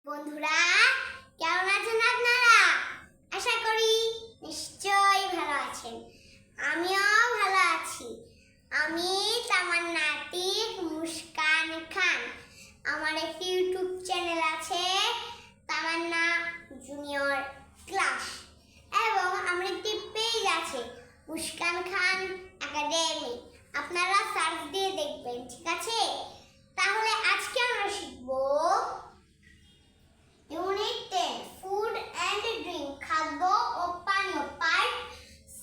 বন্ধুরা, কেমন আছেন আপনারা? আশা করি নিশ্চয়ই ভালো আছেন। আমিও ভালো আছি। আমি তামান্না আতিক মুস্কান খান। আমার একটি ইউটিউব চ্যানেল আছে, তামান্না জুনিয়র ক্লাস, এবং আমার একটি পেজ আছে, মুস্কান খান একাডেমি। আপনারা সার্চ দিয়ে দেখবেন, ঠিক আছে? তাহলে আজকে আমরা শিখবো ইউনিট 10 ফুড এন্ড ড্রিঙ্ক, খাদ্য ও পানীয়, পার্ট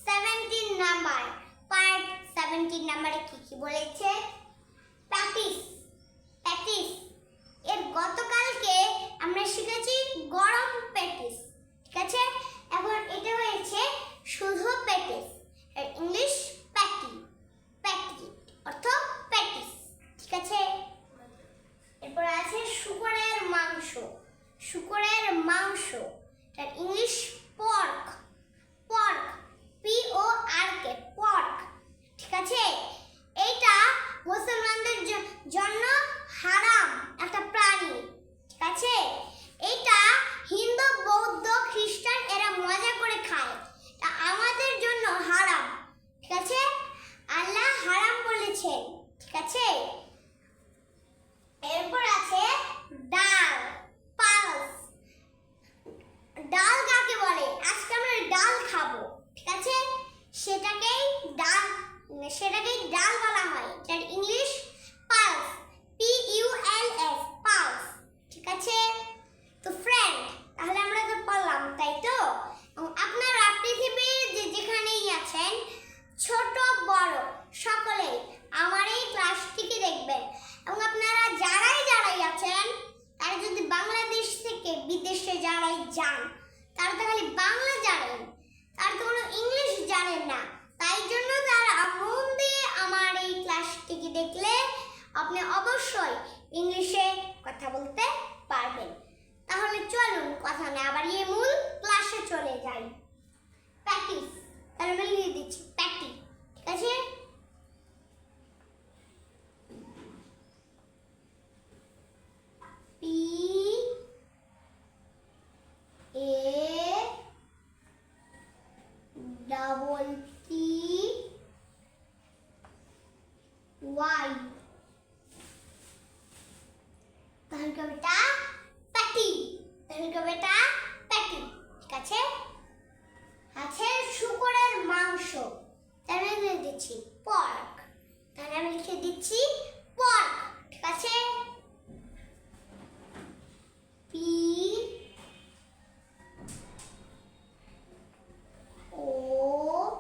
17 নাম্বার। পার্ট 17 নাম্বারে কি বলেছে? প্যাটিস। প্যাটিস এর গতকালকে আমরা শিখেছি গরম প্যাটিস, ঠিক আছে? এখন এটা হয়েছে শুধু প্যাটিস, এর ইংলিশ প্যাটি। প্যাটি অর্থ প্যাটিস, ঠিক আছে? এরপর আছে শুকরের মাংস। শুকরের মাংস, তার English pork. Pork, PORK, pork, ঠিক আছে? এইটা মুসলমানদের জন্য হারাম একটা প্রাণী, ঠিক আছে? এইটা হিন্দু, বৌদ্ধ, খ্রিস্টান এরা মজা করে খায়, তা আমাদের জন্য হারাম, ঠিক আছে? আল্লাহ হারাম বলেছেন, ঠিক আছে? এরপর আছে ডাল, পালস। ডাল কাকে বলে? আজকে আমরা ডাল খাবো, ঠিক আছে? সেটাকেই ডাল বলা হয়, যার ইংলিশ পালস, PULS, পালস, ঠিক আছে? তো ফ্রেন্ড, তাহলে আমরা তো পড়লাম, তাই তো? আপনারা পৃথিবীর যেখানেই আছেন, ছোট বড় সকলেই আমার এই ক্লাসটিকে দেখবেন, এবং আপনারা যারাই আছেন, তারা যদি বাংলাদেশ থেকে বিদেশে যারাই যান, তারা তো খালি বাংলা জানেন, তারা তো কোনো ইংলিশ জানেন না। তাই জন্য তারা মন দিয়ে আমার এই ক্লাসটিকে দেখলে আপনি অবশ্যই ইংলিশে কথা বলতে পারবেন। তাহলে চলুন কথা না বাড়িয়ে মূল ক্লাসে চলে যাই। প্যাটিস, তাহলে আমি লিখে দিচ্ছি প্যাটি, ঠিক আছে? PATTY, তাহলে কি বেটা প্যাটি, তাহলে কি বেটা প্যাটি, ঠিক আছে? আছে শুকরের মাংস, তাহলে আমি লিখে দিচ্ছি পর্ক, তাহলে আমি লিখে দিচ্ছি পর্ক, ঠিক আছে? PORK,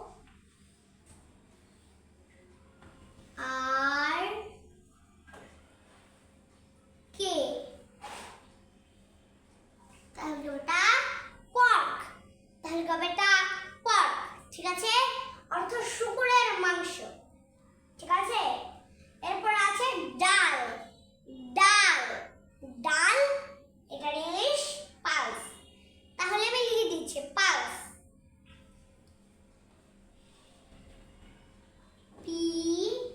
তাহলে ওটা পর্ক, তাহলে বেটা পর্ক, ঠিক আছে? অর্থ শুকরের মাংস, ঠিক আছে? এরপর আছে ডাল। ডাল, ডাল এটার ইংলিশ পালস, তাহলে আমি লিখে দিচ্ছি পালস, PULS,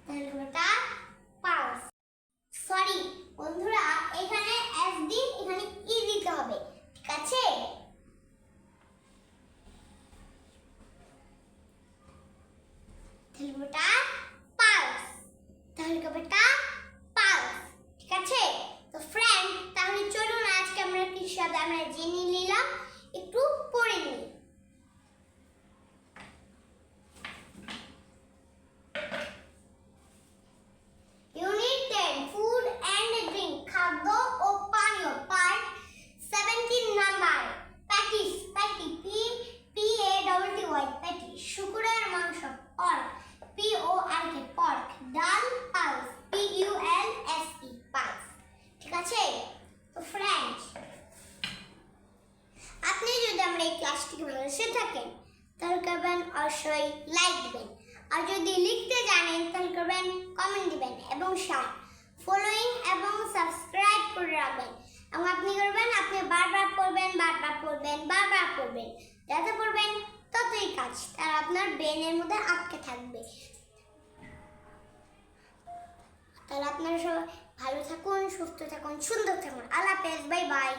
তাহলে বেটা পালস। সরি বন্ধুরা, এখানে S দিন, এখানে E দিতে হবে, ঠিক আছে? তাহলে বেটা পালস, তাহলে বেটা পালস, ঠিক আছে? তো ফ্রেন্ড, তাহলে চলুন আজকে আমরা কি শব্দ আমরা জেনে নিলাম, একটু পড়ে নিই। ইউনিট 10 ফুড এন্ড ড্রিঙ্ক, খাদ্য ও পানীয়, part 17 number. Patties, patty, PATTY, patty. শুকরের মাংস, পর্ক, PORK, পর্ক। ডাল, পালস, PULSE, পালস, ঠিক আছে? তো ফ্রেন্ডস, আপনি যদি আমরা এই ক্লাসটিকে ভালোবেসে থাকেন, তাহলে করবেন অবশ্যই লাইক দিবেন, আর যদি লিখতে জানেন তাহলে করবেন কমেন্ট দিবেন, এবং ফলোইং এবং সাবস্ক্রাইব করে রাখবেন। এবং আপনি করবেন, আপনি বারবার পড়বেন, বারবার পড়বেন, বারবার পড়বেন, যাতে পড়বেন তত আপনার ব্রেনের মধ্যে আটকে থাকবে। তাহলে আপনারা সবাই ভালো থাকুন, সুস্থ থাকুন, সুন্দর থাকুন। আল্লাহ হাফেজ, বাই বাই।